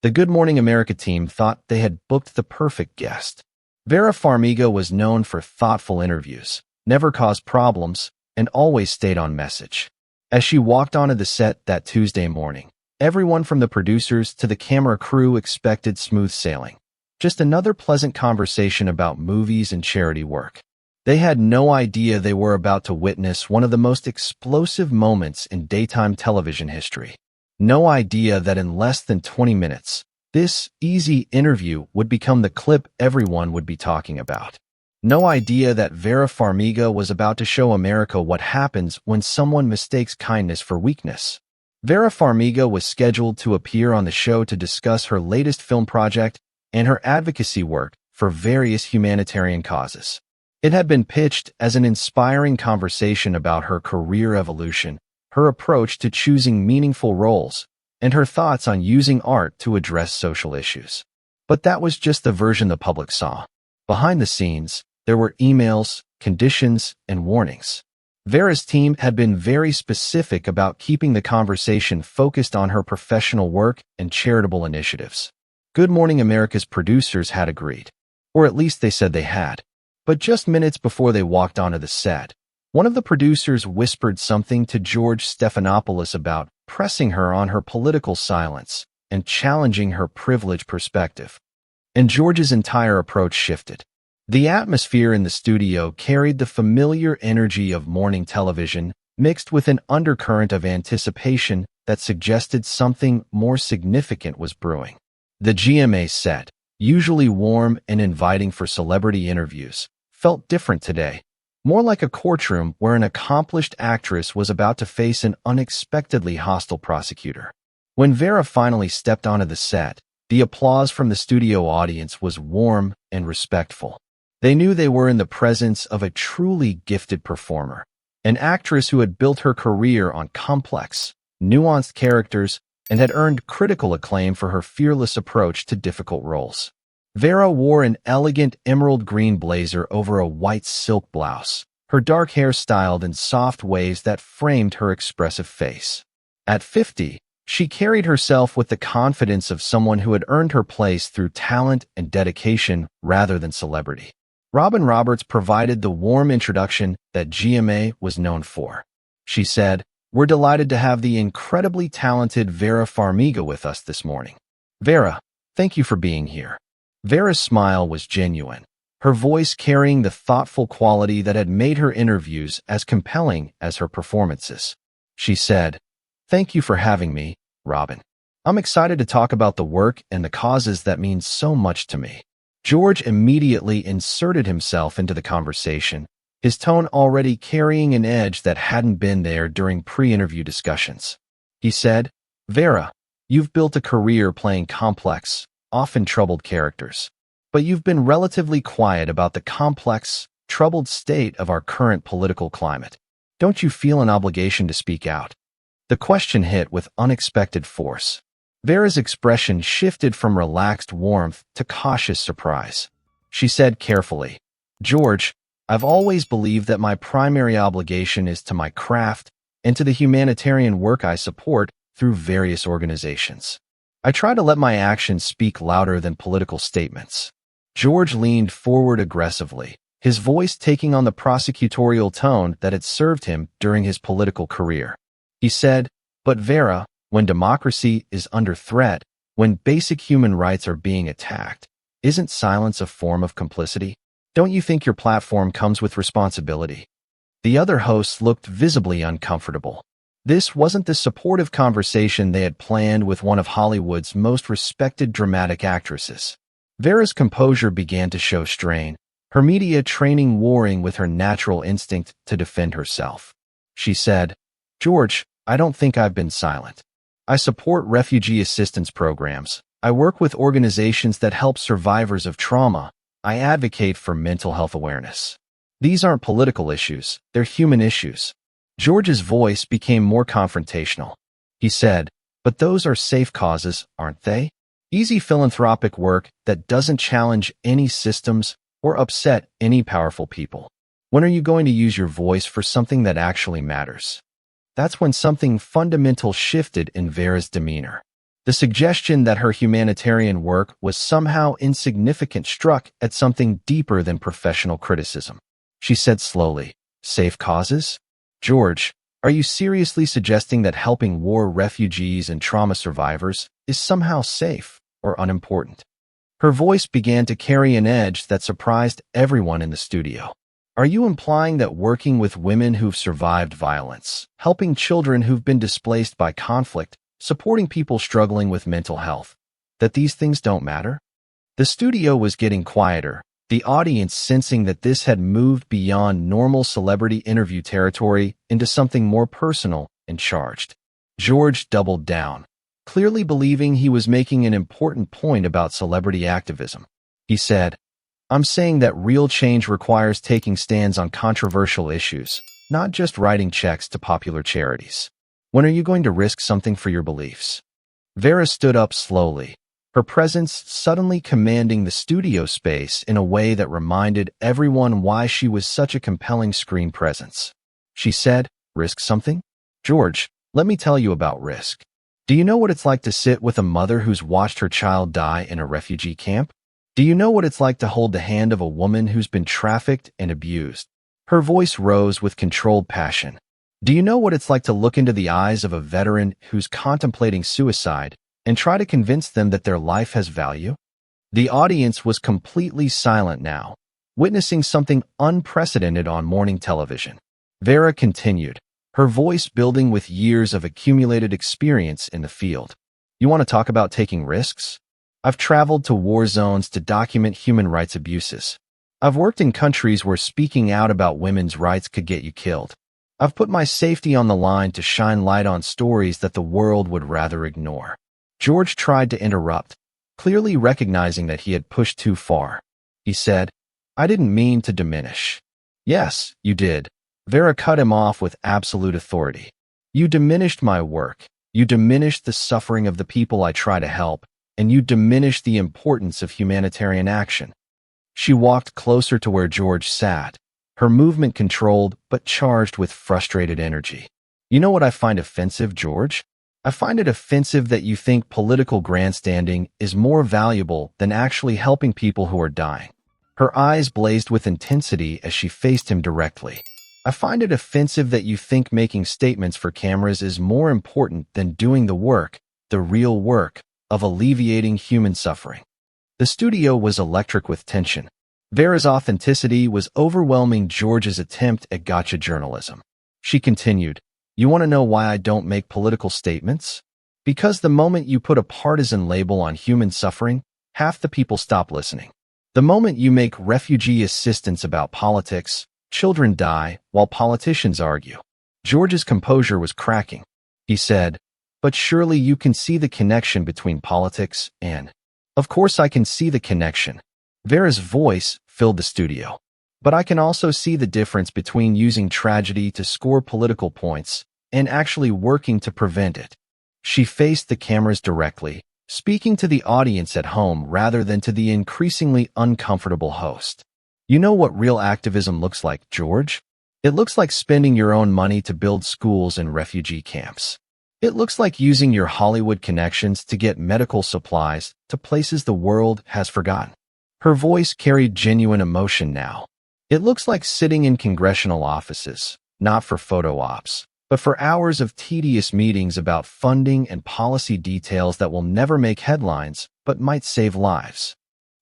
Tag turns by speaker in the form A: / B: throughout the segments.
A: The Good Morning America team thought they had booked the perfect guest. Vera Farmiga was known for thoughtful interviews, never caused problems, and always stayed on message. As she walked onto the set that Tuesday morning, everyone from the producers to the camera crew expected smooth sailing. Just another pleasant conversation about movies and charity work. They had no idea they were about to witness one of the most explosive moments in daytime television history. No idea that in less than 20 minutes, this easy interview would become the clip everyone would be talking about. No idea that Vera Farmiga was about to show America what happens when someone mistakes kindness for weakness. Vera Farmiga was scheduled to appear on the show to discuss her latest film project and her advocacy work for various humanitarian causes. It had been pitched as an inspiring conversation about her career evolution, her approach to choosing meaningful roles, and her thoughts on using art to address social issues. But that was just the version the public saw. Behind the scenes, there were emails, conditions, and warnings. Vera's team had been very specific about keeping the conversation focused on her professional work and charitable initiatives. Good Morning America's producers had agreed, or at least they said they had. But just minutes before they walked onto the set, one of the producers whispered something to George Stephanopoulos about pressing her on her political silence and challenging her privileged perspective. And George's entire approach shifted. The atmosphere in the studio carried the familiar energy of morning television, mixed with an undercurrent of anticipation that suggested something more significant was brewing. The GMA set, usually warm and inviting for celebrity interviews, felt different today, more like a courtroom where an accomplished actress was about to face an unexpectedly hostile prosecutor. When Vera finally stepped onto the set, the applause from the studio audience was warm and respectful. They knew they were in the presence of a truly gifted performer, an actress who had built her career on complex, nuanced characters and had earned critical acclaim for her fearless approach to difficult roles. Vera wore an elegant emerald green blazer over a white silk blouse, her dark hair styled in soft waves that framed her expressive face. At 50, she carried herself with the confidence of someone who had earned her place through talent and dedication rather than celebrity. Robin Roberts provided the warm introduction that GMA was known for. She said, "We're delighted to have the incredibly talented Vera Farmiga with us this morning. Vera, thank you for being here." Vera's smile was genuine, her voice carrying the thoughtful quality that had made her interviews as compelling as her performances. She said, "Thank you for having me, Robin. I'm excited to talk about the work and the causes that mean so much to me." George immediately inserted himself into the conversation, his tone already carrying an edge that hadn't been there during pre-interview discussions. He said, "Vera, you've built a career playing complex, often troubled characters, but you've been relatively quiet about the complex, troubled state of our current political climate. Don't you feel an obligation to speak out?" The question hit with unexpected force. Vera's expression shifted from relaxed warmth to cautious surprise. She said carefully, "George, I've always believed that my primary obligation is to my craft and to the humanitarian work I support through various organizations. I try to let my actions speak louder than political statements." George leaned forward aggressively, his voice taking on the prosecutorial tone that had served him during his political career. He said, "But Vera, when democracy is under threat, when basic human rights are being attacked, isn't silence a form of complicity? Don't you think your platform comes with responsibility?" The other hosts looked visibly uncomfortable. This wasn't the supportive conversation they had planned with one of Hollywood's most respected dramatic actresses. Vera's composure began to show strain, her media training warring with her natural instinct to defend herself. She said, "George, I don't think I've been silent. I support refugee assistance programs. I work with organizations that help survivors of trauma. I advocate for mental health awareness. These aren't political issues, they're human issues." George's voice became more confrontational. He said, "But those are safe causes, aren't they? Easy philanthropic work that doesn't challenge any systems or upset any powerful people. When are you going to use your voice for something that actually matters?" That's when something fundamental shifted in Vera's demeanor. The suggestion that her humanitarian work was somehow insignificant struck at something deeper than professional criticism. She said slowly, "Safe causes? George, are you seriously suggesting that helping war refugees and trauma survivors is somehow safe or unimportant?" Her voice began to carry an edge that surprised everyone in the studio. "Are you implying that working with women who've survived violence, helping children who've been displaced by conflict, supporting people struggling with mental health, that these things don't matter?" The studio was getting quieter, the audience sensing that this had moved beyond normal celebrity interview territory into something more personal and charged. George doubled down, clearly believing he was making an important point about celebrity activism. He said, "I'm saying that real change requires taking stands on controversial issues, not just writing checks to popular charities. When are you going to risk something for your beliefs?" Vera stood up slowly, her presence suddenly commanding the studio space in a way that reminded everyone why she was such a compelling screen presence. She said, "Risk something? George, let me tell you about risk. Do you know what it's like to sit with a mother who's watched her child die in a refugee camp? Do you know what it's like to hold the hand of a woman who's been trafficked and abused?" Her voice rose with controlled passion. "Do you know what it's like to look into the eyes of a veteran who's contemplating suicide and try to convince them that their life has value?" The audience was completely silent now, witnessing something unprecedented on morning television. Vera continued, her voice building with years of accumulated experience in the field. "You want to talk about taking risks? I've traveled to war zones to document human rights abuses. I've worked in countries where speaking out about women's rights could get you killed. I've put my safety on the line to shine light on stories that the world would rather ignore." George tried to interrupt, clearly recognizing that he had pushed too far. He said, "I didn't mean to diminish." "Yes, you did." Vera cut him off with absolute authority. "You diminished my work. You diminished the suffering of the people I try to help, and you diminished the importance of humanitarian action." She walked closer to where George sat, her movement controlled but charged with frustrated energy. "You know what I find offensive, George? I find it offensive that you think political grandstanding is more valuable than actually helping people who are dying." Her eyes blazed with intensity as she faced him directly. "I find it offensive that you think making statements for cameras is more important than doing the work, the real work, of alleviating human suffering." The studio was electric with tension. Vera's authenticity was overwhelming George's attempt at gotcha journalism. She continued, "You want to know why I don't make political statements? Because the moment you put a partisan label on human suffering, half the people stop listening. The moment you make refugee assistance about politics, children die while politicians argue." George's composure was cracking. He said, "But surely you can see the connection between politics and—" "Of course I can see the connection." Vera's voice filled the studio. "But I can also see the difference between using tragedy to score political points and actually working to prevent it." She faced the cameras directly, speaking to the audience at home rather than to the increasingly uncomfortable host. "You know what real activism looks like, George? It looks like spending your own money to build schools and refugee camps. It looks like using your Hollywood connections to get medical supplies to places the world has forgotten." Her voice carried genuine emotion now. "It looks like sitting in congressional offices, not for photo ops, but for hours of tedious meetings about funding and policy details that will never make headlines, but might save lives."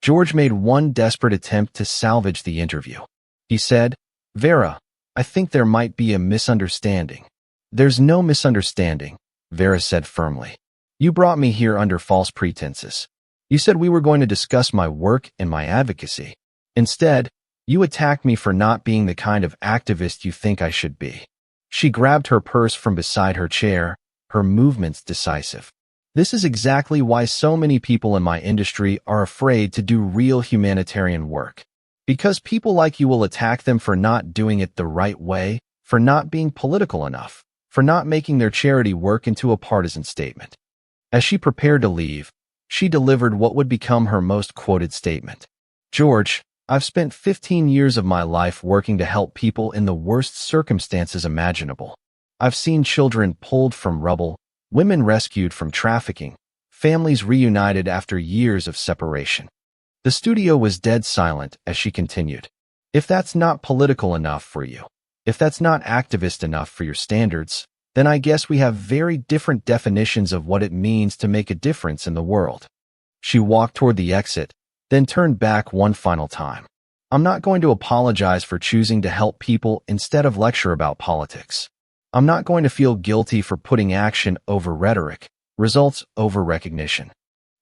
A: George made one desperate attempt to salvage the interview. He said, "Vera, I think there might be a misunderstanding." "There's no misunderstanding," Vera said firmly. "You brought me here under false pretenses. You said we were going to discuss my work and my advocacy. Instead, you attacked me for not being the kind of activist you think I should be." She grabbed her purse from beside her chair, her movements decisive. "This is exactly why so many people in my industry are afraid to do real humanitarian work. Because people like you will attack them for not doing it the right way, for not being political enough, for not making their charity work into a partisan statement." As she prepared to leave, she delivered what would become her most quoted statement. "George, I've spent 15 years of my life working to help people in the worst circumstances imaginable. I've seen children pulled from rubble, women rescued from trafficking, families reunited after years of separation. The studio was dead silent as she continued. If that's not political enough for you, if that's not activist enough for your standards, then I guess we have very different definitions of what it means to make a difference in the world. She walked toward the exit, then turned back one final time. I'm not going to apologize for choosing to help people instead of lecture about politics. I'm not going to feel guilty for putting action over rhetoric, results over recognition.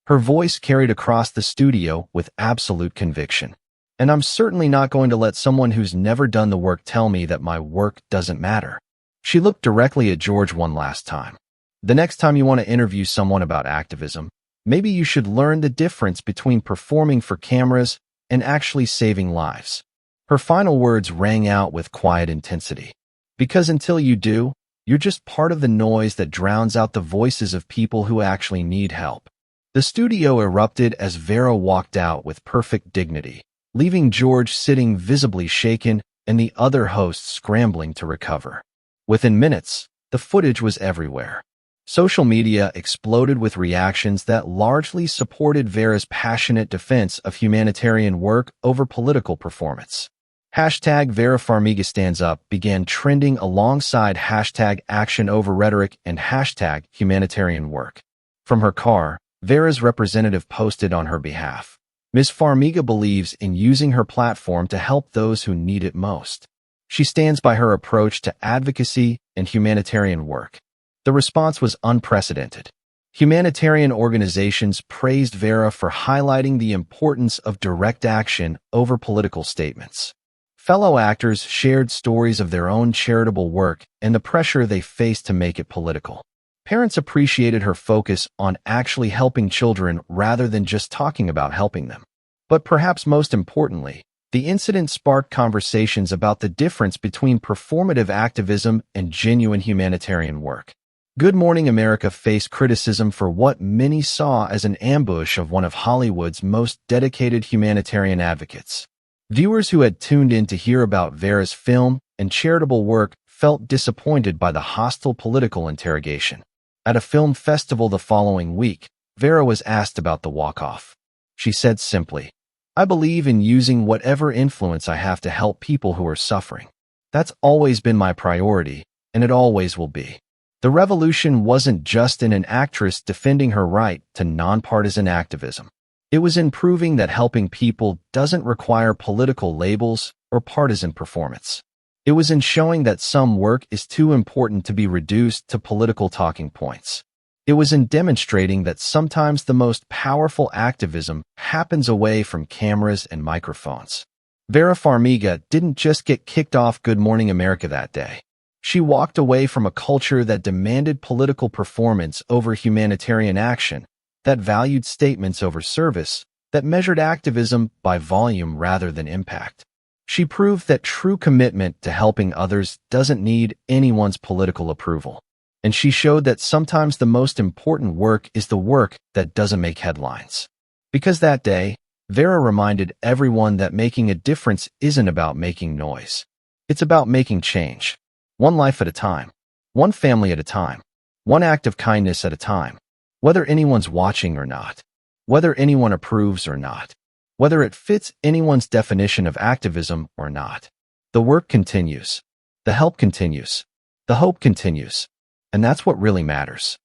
A: Her voice carried across the studio with absolute conviction. And I'm certainly not going to let someone who's never done the work tell me that my work doesn't matter. She looked directly at George one last time. The next time you want to interview someone about activism, maybe you should learn the difference between performing for cameras and actually saving lives. Her final words rang out with quiet intensity. Because until you do, you're just part of the noise that drowns out the voices of people who actually need help. The studio erupted as Vera walked out with perfect dignity, leaving George sitting visibly shaken and the other hosts scrambling to recover. Within minutes, the footage was everywhere. Social media exploded with reactions that largely supported Vera's passionate defense of humanitarian work over political performance. Hashtag Vera Farmiga Stands Up began trending alongside hashtag Action Over Rhetoric and hashtag Humanitarian Work. From her car, Vera's representative posted on her behalf. Ms. Farmiga believes in using her platform to help those who need it most. She stands by her approach to advocacy and humanitarian work. The response was unprecedented. Humanitarian organizations praised Vera for highlighting the importance of direct action over political statements. Fellow actors shared stories of their own charitable work and the pressure they faced to make it political. Parents appreciated her focus on actually helping children rather than just talking about helping them. But perhaps most importantly, the incident sparked conversations about the difference between performative activism and genuine humanitarian work. Good Morning America faced criticism for what many saw as an ambush of one of Hollywood's most dedicated humanitarian advocates. Viewers who had tuned in to hear about Vera's film and charitable work felt disappointed by the hostile political interrogation. At a film festival the following week, Vera was asked about the walk-off. She said simply, "I believe in using whatever influence I have to help people who are suffering. That's always been my priority, and it always will be." The revolution wasn't just in an actress defending her right to nonpartisan activism. It was in proving that helping people doesn't require political labels or partisan performance. It was in showing that some work is too important to be reduced to political talking points. It was in demonstrating that sometimes the most powerful activism happens away from cameras and microphones. Vera Farmiga didn't just get kicked off Good Morning America that day. She walked away from a culture that demanded political performance over humanitarian action, that valued statements over service, that measured activism by volume rather than impact. She proved that true commitment to helping others doesn't need anyone's political approval. And she showed that sometimes the most important work is the work that doesn't make headlines. Because that day, Vera reminded everyone that making a difference isn't about making noise. It's about making change. One life at a time. One family at a time. One act of kindness at a time. Whether anyone's watching or not. Whether anyone approves or not. Whether it fits anyone's definition of activism or not. The work continues. The help continues. The hope continues. And that's what really matters.